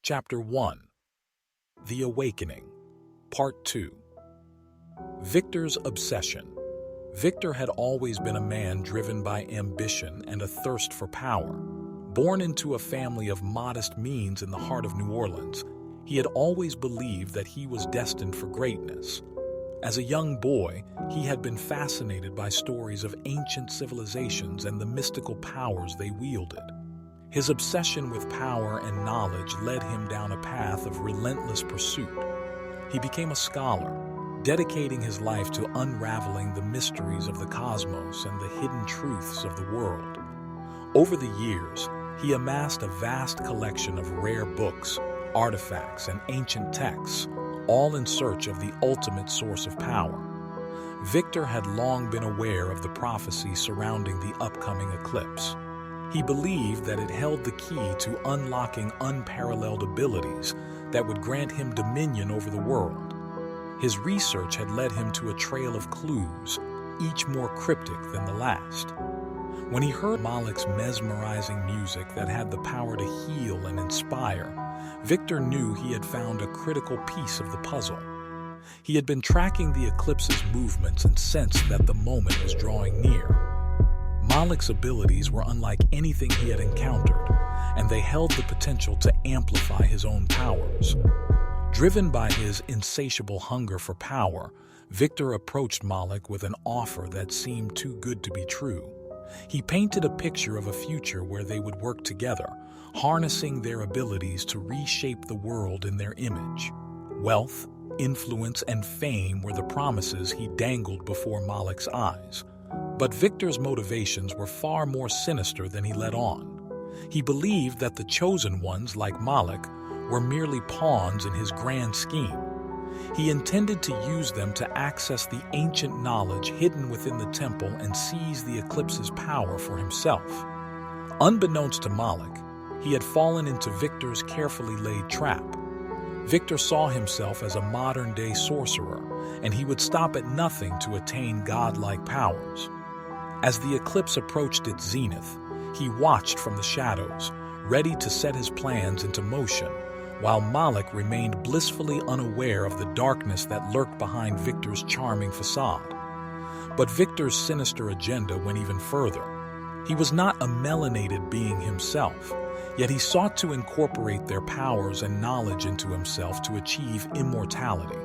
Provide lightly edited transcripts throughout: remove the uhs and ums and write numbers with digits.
Chapter 1. The Awakening. Part 2. Victor's Obsession. Victor had always been a man driven by ambition and a thirst for power. Born into a family of modest means in the heart of New Orleans, he had always believed that he was destined for greatness. As a young boy, he had been fascinated by stories of ancient civilizations and the mystical powers they wielded. His obsession with power and knowledge led him down a path of relentless pursuit. He became a scholar, dedicating his life to unraveling the mysteries of the cosmos and the hidden truths of the world. Over the years, he amassed a vast collection of rare books, artifacts, and ancient texts, all in search of the ultimate source of power. Victor had long been aware of the prophecy surrounding the upcoming eclipse. He believed that it held the key to unlocking unparalleled abilities that would grant him dominion over the world. His research had led him to a trail of clues, each more cryptic than the last. When he heard Malik's mesmerizing music that had the power to heal and inspire, Victor knew he had found a critical piece of the puzzle. He had been tracking the eclipse's movements and sensed that the moment was drawing near. Malik's abilities were unlike anything he had encountered, and they held the potential to amplify his own powers. Driven by his insatiable hunger for power, Victor approached Malik with an offer that seemed too good to be true. He painted a picture of a future where they would work together, harnessing their abilities to reshape the world in their image. Wealth, influence, and fame were the promises he dangled before Malik's eyes. But Victor's motivations were far more sinister than he let on. He believed that the chosen ones, like Malik, were merely pawns in his grand scheme. He intended to use them to access the ancient knowledge hidden within the temple and seize the eclipse's power for himself. Unbeknownst to Malik, he had fallen into Victor's carefully laid trap. Victor saw himself as a modern-day sorcerer, and he would stop at nothing to attain godlike powers. As the eclipse approached its zenith, he watched from the shadows, ready to set his plans into motion, while Malik remained blissfully unaware of the darkness that lurked behind Victor's charming facade. But Victor's sinister agenda went even further. He was not a melanated being himself, yet he sought to incorporate their powers and knowledge into himself to achieve immortality.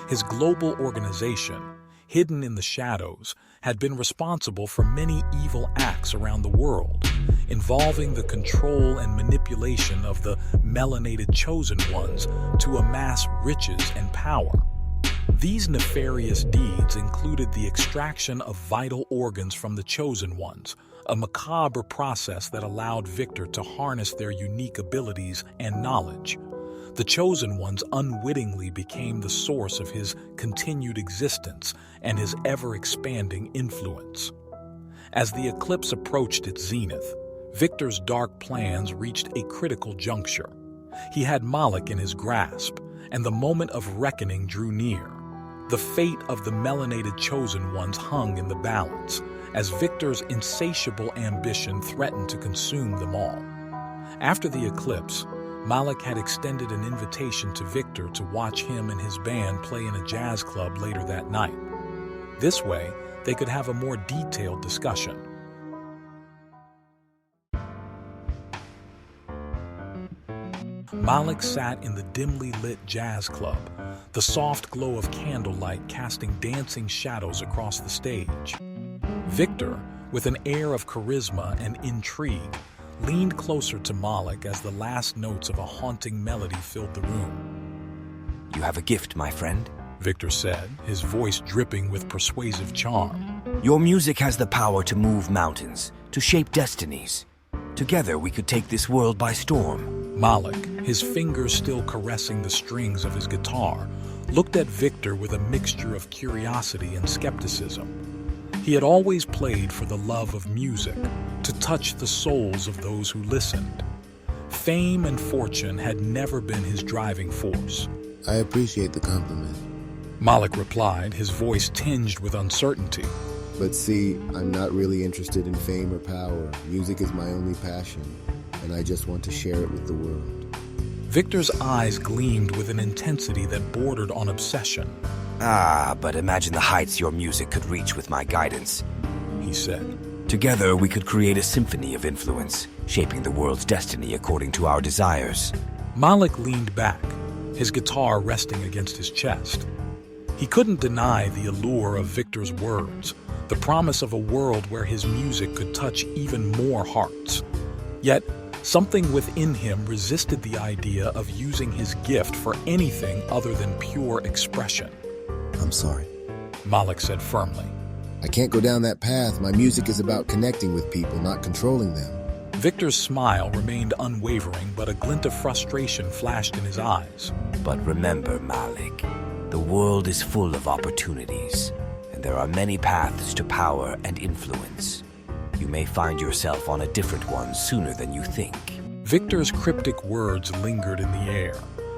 His global organization, hidden in the shadows, had been responsible for many evil acts around the world, involving the control and manipulation of the melanated chosen ones to amass riches and power. These nefarious deeds included the extraction of vital organs from the chosen ones, a macabre process that allowed Victor to harness their unique abilities and knowledge. The chosen ones unwittingly became the source of his continued existence and his ever-expanding influence. As the eclipse approached its zenith, Victor's dark plans reached a critical juncture. He had Malik in his grasp, and the moment of reckoning drew near. The fate of the melanated chosen ones hung in the balance, as Victor's insatiable ambition threatened to consume them all. After the eclipse, Malik had extended an invitation to Victor to watch him and his band play in a jazz club later that night. This way, they could have a more detailed discussion. Malik sat in the dimly lit jazz club, the soft glow of candlelight casting dancing shadows across the stage. Victor, with an air of charisma and intrigue, leaned closer to Malik as the last notes of a haunting melody filled the room. "You have a gift, my friend," Victor said, his voice dripping with persuasive charm. "Your music has the power to move mountains, to shape destinies. Together we could take this world by storm." Malik, his fingers still caressing the strings of his guitar, looked at Victor with a mixture of curiosity and skepticism. He had always played for the love of music, to touch the souls of those who listened. Fame and fortune had never been his driving force. "I appreciate the compliment." Malik replied, his voice tinged with uncertainty. "But see, I'm not really interested in fame or power. Music is my only passion, and I just want to share it with the world." Victor's eyes gleamed with an intensity that bordered on obsession. But imagine the heights your music could reach with my guidance, He said. Together, we could create a symphony of influence, shaping the world's destiny according to our desires. Malik leaned back, his guitar resting against his chest. He couldn't deny the allure of Victor's words, the promise of a world where his music could touch even more hearts. Yet, something within him resisted the idea of using his gift for anything other than pure expression. I'm sorry. Malik said firmly. I can't go down that path. My music is about connecting with people, not controlling them. Victor's smile remained unwavering, but a glint of frustration flashed in his eyes. But remember, Malik, the world is full of opportunities, and there are many paths to power and influence. You may find yourself on a different one sooner than you think. Victor's cryptic words lingered in the air.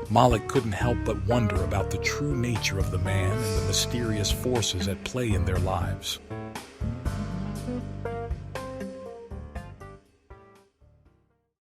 Malik couldn't help but wonder about the true nature of the man and the mysterious forces at play in their lives.